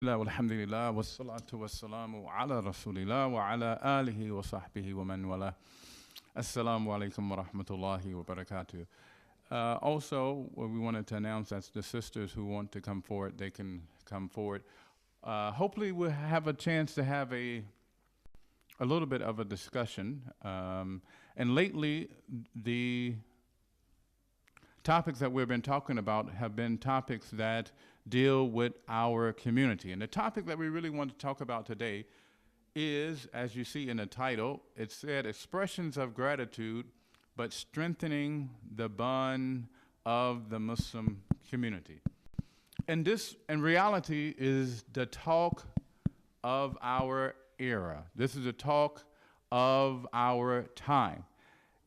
Alhamdulillah, wassalatu wassalamu ala rasulillah wa ala alihi wa sahbihi wa man wala. Assalamu alaikum wa rahmatullahi wa barakatuh. Also, what we wanted to announce that the sisters who want to come forward, they can come forward. Hopefully we'll have a chance to have a little bit of a discussion. And lately, the topics that we've been talking about have been topics that deal with our community. And the topic that we really want to talk about today is, as you see in the title, it said expressions of gratitude, but strengthening the bond of the Muslim community. And this, in reality, is the talk of our era. This is the talk of our time.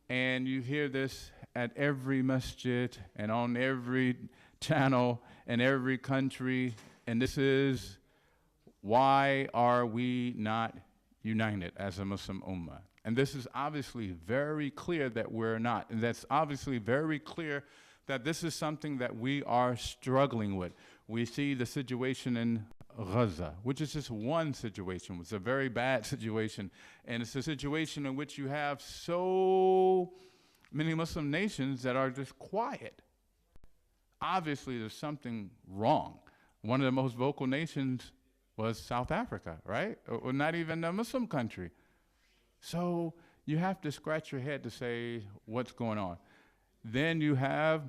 And you hear this at every masjid and on every channel in every country, and this is, why are we not united as a Muslim ummah? And this is obviously very clear that we're not, and that's obviously very clear that this is something that we are struggling with. We see the situation in Gaza, which is just one situation. It's a very bad situation, and it's a situation in which you have so many Muslim nations that are just quiet. Obviously, there's something wrong. One of the most vocal nations was South Africa, right? Or not even a Muslim country. So you have to scratch your head to say what's going on. Then you have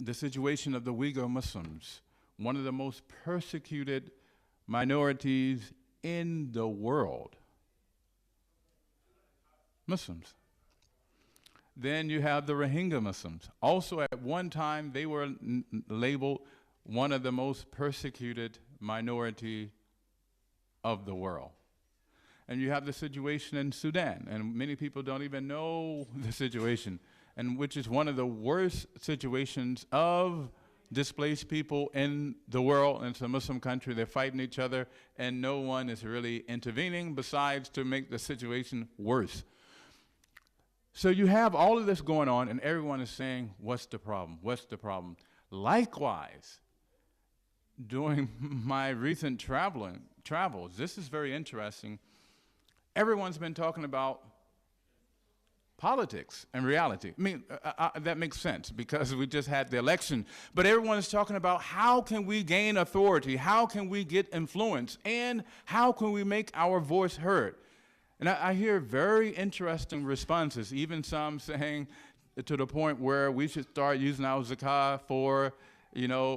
the situation of the Uyghur Muslims, one of the most persecuted minorities in the world. Muslims. Then you have the Rohingya Muslims. Also, at one time, they were labeled one of the most persecuted minority of the world. And you have the situation in Sudan, and many people don't even know the situation, and which is one of the worst situations of displaced people in the world. And it's a Muslim country. They're fighting each other, and no one is really intervening besides to make the situation worse. So you have all of this going on, and everyone is saying, what's the problem? What's the problem? Likewise, during my recent travels, this is very interesting. Everyone's been talking about politics and reality. I mean, that makes sense because we just had the election. But everyone is talking about how can we gain authority? How can we get influence? And how can we make our voice heard? And I hear very interesting responses, even some saying to the point where we should start using our zakah for,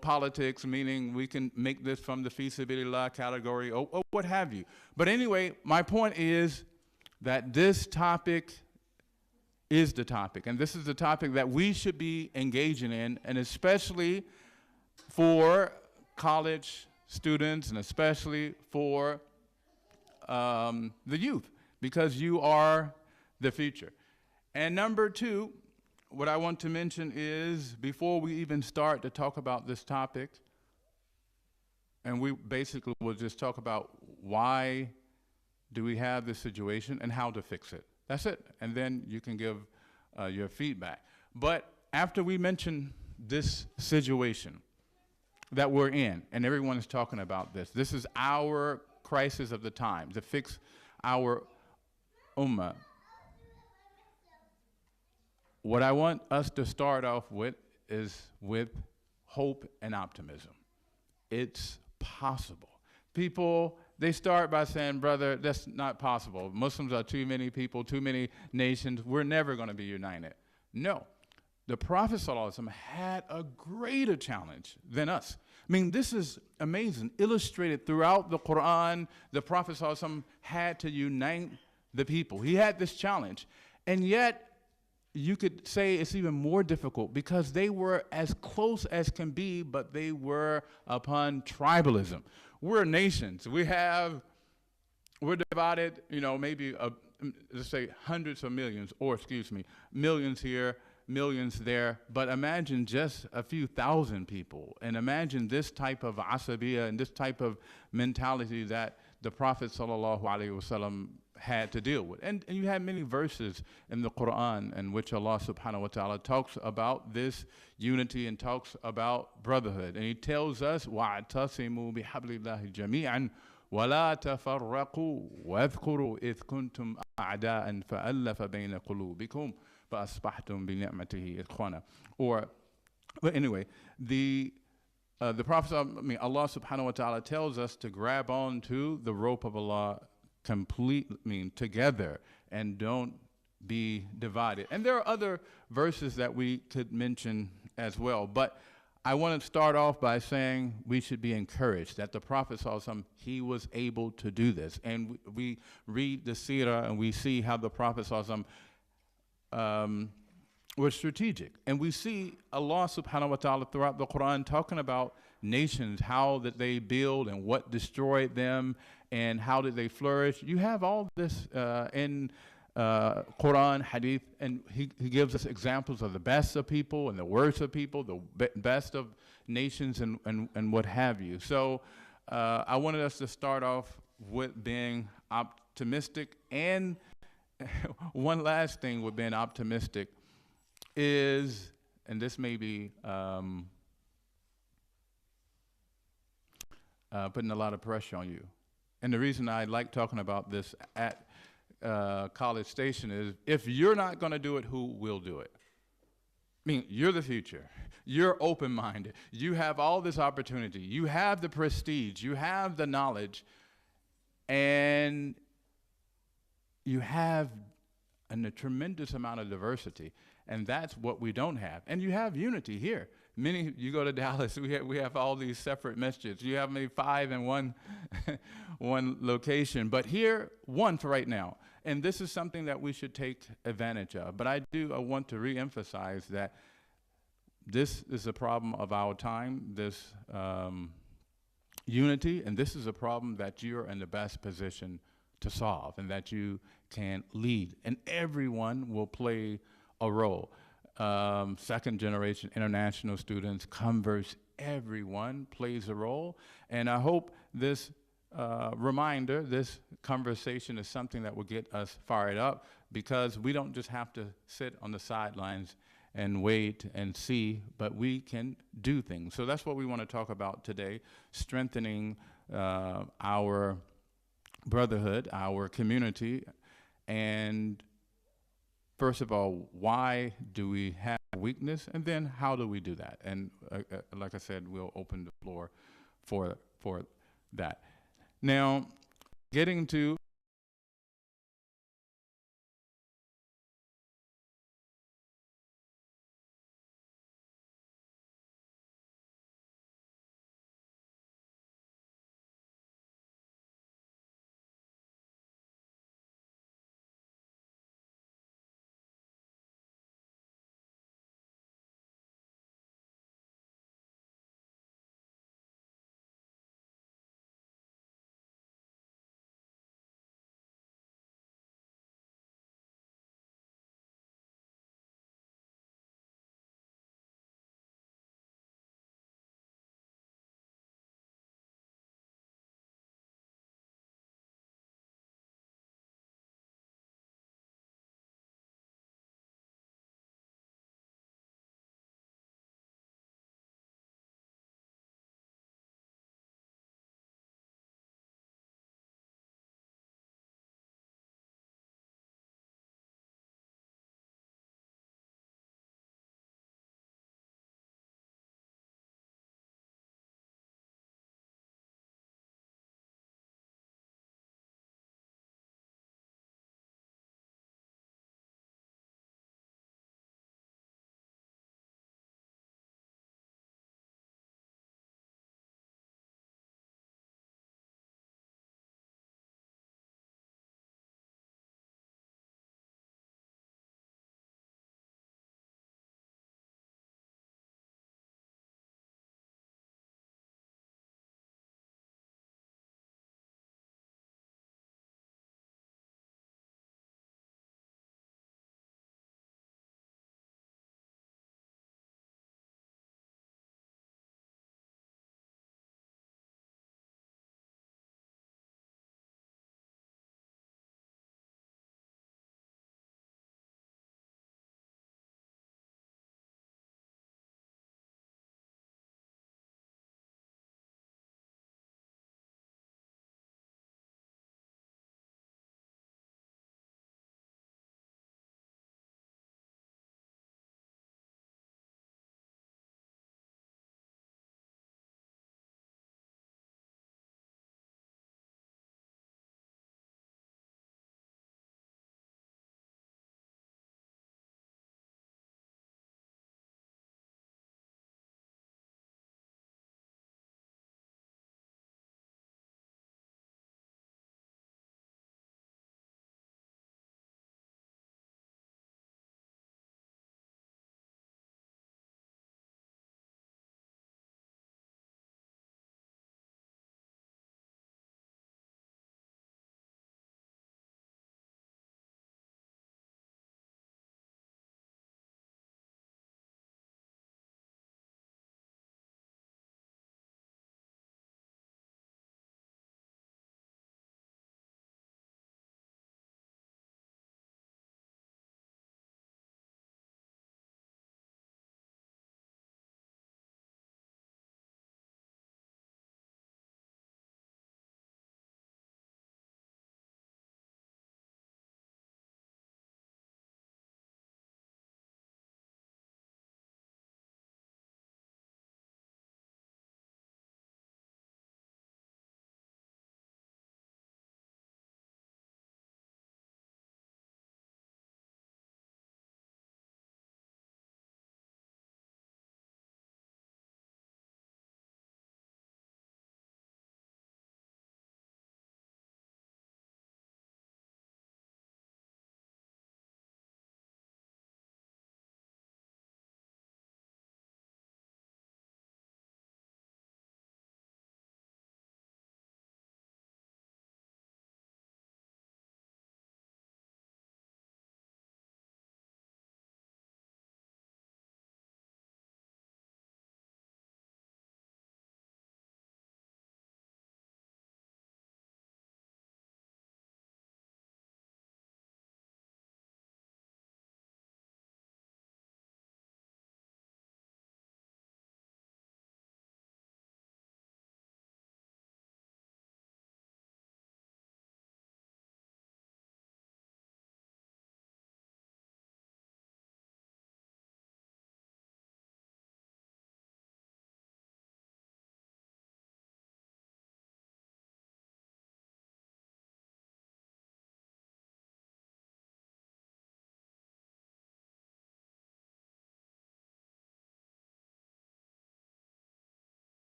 politics, meaning we can make this from the fi sabilillah category or what have you. But anyway, my point is that this topic is the topic, and this is the topic that we should be engaging in, and especially for college students and especially for the youth, because you are the future. And number two, what I want to mention is, before we even start to talk about this topic, and we basically will just talk about why do we have this situation and how to fix it. That's it. And then you can give your feedback. But after we mention this situation that we're in, and everyone is talking about this is our crisis of the time, to fix our ummah. What I want us to start off with is with hope and optimism. It's possible. People, they start by saying, brother, that's not possible. Muslims are too many people, too many nations. We're never going to be united. No. The Prophet ﷺ had a greater challenge than us. I mean, this is amazing. Illustrated throughout the Quran, the Prophet ﷺ had to unite the people. He had this challenge. And yet, you could say it's even more difficult because they were as close as can be, but they were upon tribalism. We're nations. We're divided, maybe, let's say hundreds of millions, or millions here, millions there. But imagine just a few thousand people. And imagine this type of asabiyah and this type of mentality that the Prophet ﷺ had to deal with. And you have many verses in the Quran in which Allah subhanahu wa ta'ala talks about this unity and talks about brotherhood. And he tells us, وَاعْتَصِمُوا بِحَبْلِ اللَّهِ جَمِيعًا وَلَا تَفَرَّقُوا وَاذْكُرُوا إِذْ كُنْتُمْ أَعْدَاءً فَأَلَّفَ بَيْنَ قُلُوبِكُمْ فَأَصْبَحْتُمْ بِنِعْمَتِهِ إِخْوَانًا. But anyway, the Prophet, Allah subhanahu wa ta'ala tells us to grab on to the rope of Allah together, and don't be divided. And there are other verses that we could mention as well, but I want to start off by saying we should be encouraged that the Prophet ﷺ, he was able to do this. And we read the seerah and we see how the Prophet ﷺ was strategic. And we see Allah subhanahu wa ta'ala throughout the Quran talking about nations, how that they build and what destroyed them and how did they flourish. You have all this in Quran, Hadith, and he gives us examples of the best of people and the worst of people, the best of nations and what have you. So I wanted us to start off with being optimistic. And one last thing with being optimistic is, and this may be putting a lot of pressure on you. And the reason I like talking about this at College Station is, if you're not going to do it, who will do it? I mean, you're the future. You're open-minded. You have all this opportunity. You have the prestige. You have the knowledge. And you have a tremendous amount of diversity. And that's what we don't have. And you have unity here. You go to Dallas, we have all these separate masjids. You have maybe 5 in one location, but here, one for right now. And this is something that we should take advantage of. But I want to reemphasize that this is a problem of our time, this unity, and this is a problem that you're in the best position to solve and that you can lead. And everyone will play a role. Second generation international students, converts, everyone plays a role. And I hope this reminder, this conversation is something that will get us fired up, because we don't just have to sit on the sidelines and wait and see, but we can do things. So that's what we want to talk about today, strengthening our brotherhood, our community. And first of all, why do we have weakness? And then how do we do that? And like I said, we'll open the floor for that. Now, getting to